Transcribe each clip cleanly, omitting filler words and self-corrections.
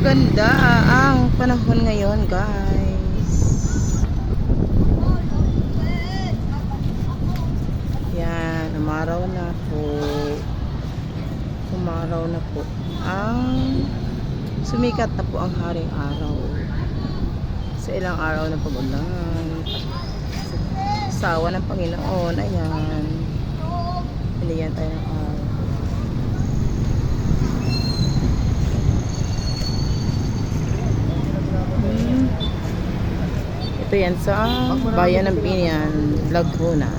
Maganda ang panahon ngayon, guys. Yan, umaraw na po. Umaraw na po. Sumikat na po ang haring araw. Sa ilang araw na pag-ulan. Sawa ng Panginoon. Ayan. Pilihan tayo ng araw. Ito yan sa Bayan ng Binian, Laguna,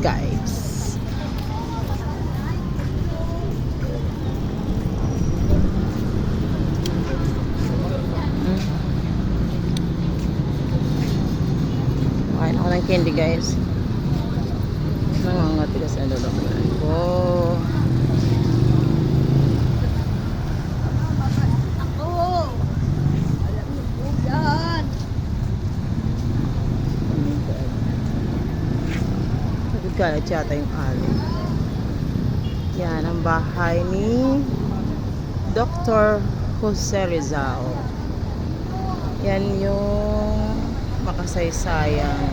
guys. Kain ako ng candy, guys. Nangangatigas ang lalamunan ko. Nagkalat yata yung alin. Yan ang bahay ni Dr. Jose Rizal. Yan yung makasaysayang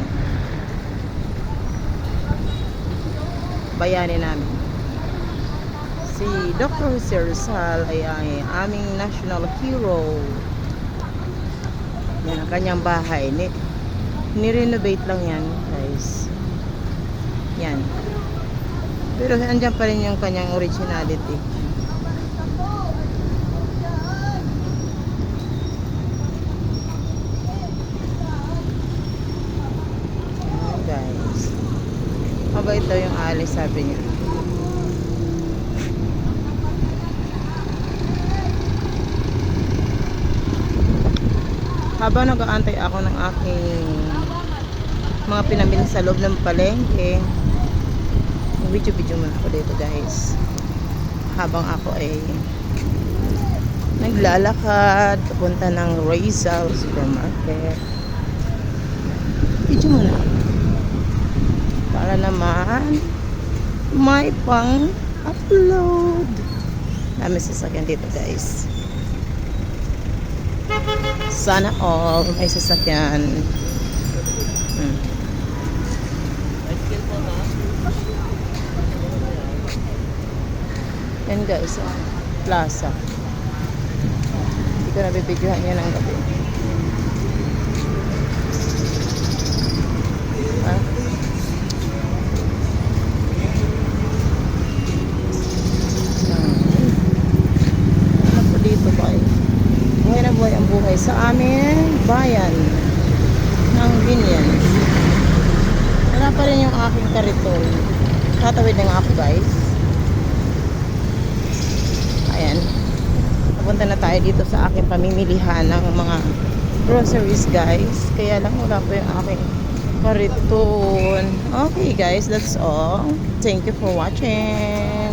bayani namin. Si Dr. Jose Rizal ay aming national hero. Yan ang kanyang bahay. Ni-renovate lang yan, guys. Yan. Pero andyan pa rin yung kanyang originality. Yan, guys. Mabait daw yung alis, sabi niya. Habang nag-aantay ako ng aking mga pinamili sa loob ng palengke, video muna ako dito, guys, habang ako ay naglalakad papunta ng Rizal Supermarket. Video muna para naman may pang upload. Dami sasakyan dito, guys. Sana all may sasakyan. Yan, guys, plaza. Hindi ko nabibidyohan yan ng gabi. Ano po dito ba? Buhay na buhay ang buhay sa aming bayan ng Binian. Wala pa rin yung aking kariton. Tatawid na nga ako, guys. Ayan. Papunta na tayo dito sa aking pamimilihan ng mga groceries, guys. Kaya lang wala po yung aking kariton. Okay, guys, that's all. Thank you for watching.